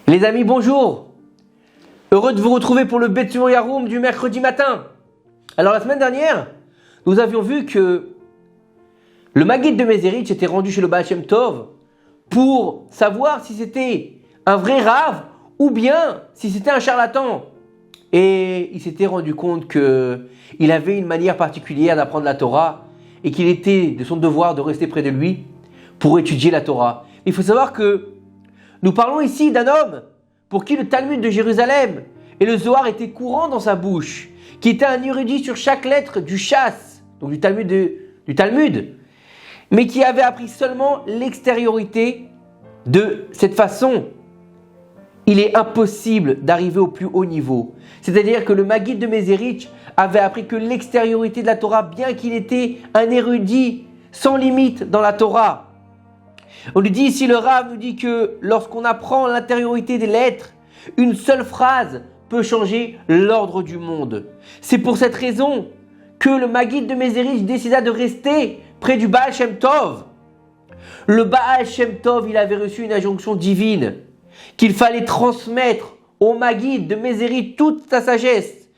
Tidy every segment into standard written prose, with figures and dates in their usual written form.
Les amis, bonjour. Heureux de vous retrouver pour le Betsur Yaroum du mercredi matin. Alors la semaine dernière, nous avions vu que le Maguid de Mezerich était rendu chez le Baal Shem Tov pour savoir si c'était un vrai Rav ou bien si c'était un charlatan. Et il s'était rendu compte qu'il avait une manière particulière d'apprendre la Torah et qu'il était de son devoir de rester près de lui pour étudier la Torah. Il faut savoir que nous parlons ici d'un homme pour qui le Talmud de Jérusalem et le Zohar étaient courants dans sa bouche, qui était un érudit sur chaque lettre du Chasse, donc du Talmud, mais qui avait appris seulement l'extériorité. De cette façon, il est impossible d'arriver au plus haut niveau. C'est-à-dire que le Maguid de Mezerich avait appris que l'extériorité de la Torah, bien qu'il était un érudit sans limite dans la Torah. On lui dit ici, le Rav nous dit que lorsqu'on apprend l'intériorité des lettres, une seule phrase peut changer l'ordre du monde. C'est pour cette raison que le Maguid de Mezerich décida de rester près du Baal Shem Tov. Le Baal Shem Tov, il avait reçu une injonction divine qu'il fallait transmettre au Maguid de Mezerich toute sa sagesse,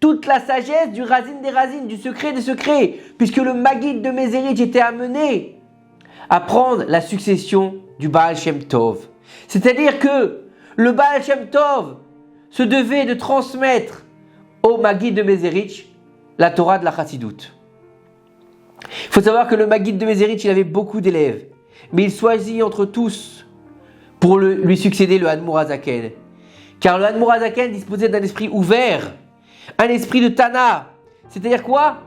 toute la sagesse du Razin des Razines, du secret des secrets, puisque le Maguid de Mezerich était amené à prendre la succession du Baal Shem Tov. C'est-à-dire que le Baal Shem Tov se devait de transmettre au Maguid de Mezerich la Torah de la Chassidut. Il faut savoir que le Maguid de Mezerich, il avait beaucoup d'élèves, mais il choisit entre tous pour lui succéder le Admour HaZaken. Car le Admour HaZaken disposait d'un esprit ouvert, un esprit de Tana, c'est-à-dire quoi?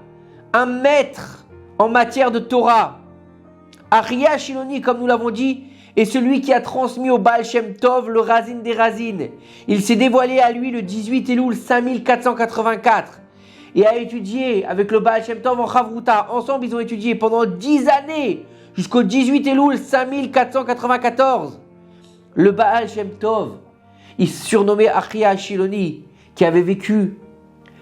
Un maître en matière de Torah. Aria Shiloni, comme nous l'avons dit, est celui qui a transmis au Baal Shem Tov le Razin des Razines. Il s'est dévoilé à lui le 18 Elul 5484 et a étudié avec le Baal Shem Tov en Chavruta. Ensemble, ils ont étudié pendant 10 années jusqu'au 18 Elul 5494. Le Baal Shem Tov, il se surnommait Aria Shiloni, qui avait vécu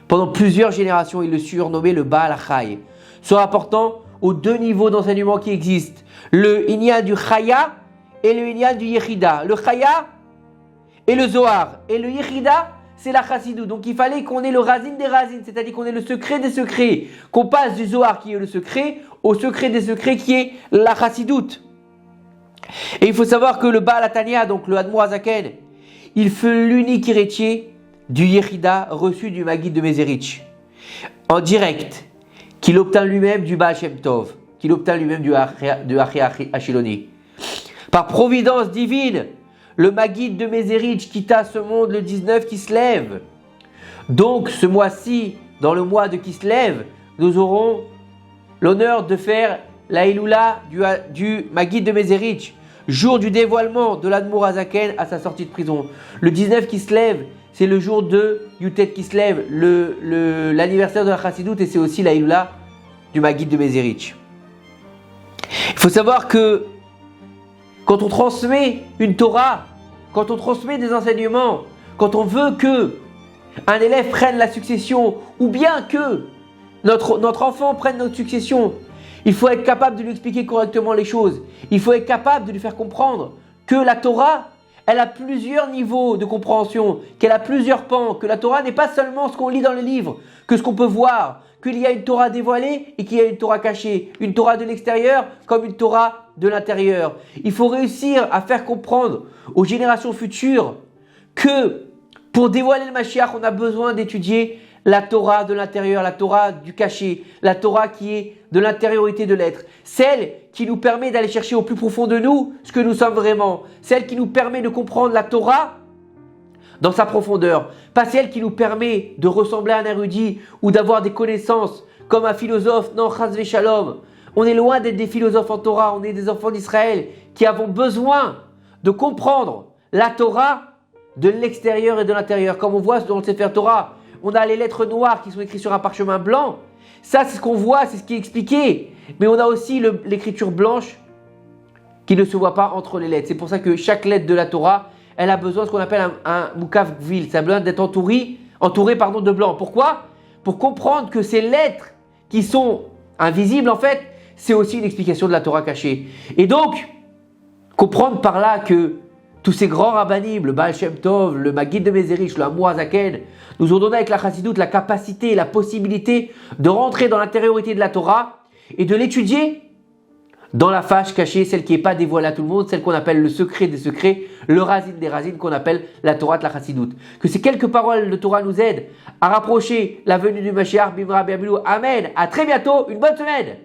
pendant plusieurs générations. Il le surnommait le Baal Achai. Se rapportant aux deux niveaux d'enseignement qui existent, le Inyan du Chaya et le Inyan du Yechida. Le Chaya et le Zohar, et le Yechida, c'est la Chassidut. Donc il fallait qu'on ait le Razin des Razines, c'est-à-dire qu'on ait le secret des secrets, qu'on passe du Zohar qui est le secret au secret des secrets qui est la Chassidut. Et il faut savoir que le Baal Hatanya, donc le Admour HaZaken, il fut l'unique héritier du Yechida reçu du Maguid de Mezerich en direct, qu'il obtint lui-même du Baal Shem Tov, qu'il obtint lui-même de Aria Shiloni. Par providence divine, le Maguid de Mezerich quitta ce monde le 19 Kislev. Donc ce mois-ci, dans le mois de Kislev, nous aurons l'honneur de faire la Iloula du Maguid de Mezerich, jour du dévoilement de l'Admour HaZaken à sa sortie de prison. Le 19 Kislev, c'est le jour de Yutet Kislev, l'anniversaire de la Chassidut, et c'est aussi la Iloula du Maguid de Mezerich. Il faut savoir que quand on transmet une Torah, quand on transmet des enseignements, quand on veut que un élève prenne la succession, ou bien que notre enfant prenne notre succession, il faut être capable de lui expliquer correctement les choses. Il faut être capable de lui faire comprendre que la Torah, elle a plusieurs niveaux de compréhension, qu'elle a plusieurs pans, que la Torah n'est pas seulement ce qu'on lit dans les livres, que ce qu'on peut voir, qu'il y a une Torah dévoilée et qu'il y a une Torah cachée, une Torah de l'extérieur comme une Torah de l'intérieur. Il faut réussir à faire comprendre aux générations futures que pour dévoiler le Mashiach, on a besoin d'étudier la Torah de l'intérieur, la Torah du caché, la Torah qui est de l'intériorité de l'être, celle qui nous permet d'aller chercher au plus profond de nous ce que nous sommes vraiment, celle qui nous permet de comprendre la Torah dans sa profondeur, pas celle qui nous permet de ressembler à un érudit ou d'avoir des connaissances comme un philosophe. Non, chas v'shalom. On est loin d'être des philosophes en Torah, on est des enfants d'Israël qui avons besoin de comprendre la Torah de l'extérieur et de l'intérieur. Comme on voit dans le Sefer Torah, on a les lettres noires qui sont écrites sur un parchemin blanc. Ça, c'est ce qu'on voit, c'est ce qui est expliqué. Mais on a aussi l'écriture blanche qui ne se voit pas entre les lettres. C'est pour ça que chaque lettre de la Torah, elle a besoin de ce qu'on appelle un moukav gvil. Ça a besoin d'être entouré de blanc. Pourquoi? Pour comprendre que ces lettres qui sont invisibles, en fait, c'est aussi une explication de la Torah cachée. Et donc, comprendre par là que tous ces grands rabbinim, le Baal Shem Tov, le Maguid de Mezerich, le Hamou Hazaken, nous ont donné avec la Chassidoute la capacité et la possibilité de rentrer dans l'intériorité de la Torah et de l'étudier dans la fâche cachée, celle qui n'est pas dévoilée à tout le monde, celle qu'on appelle le secret des secrets, le racine des racines qu'on appelle la Torah de la Chassidoute. Que ces quelques paroles de Torah nous aident à rapprocher la venue du Mashiach, Bimra Biabilou. Amen. À très bientôt. Une bonne semaine.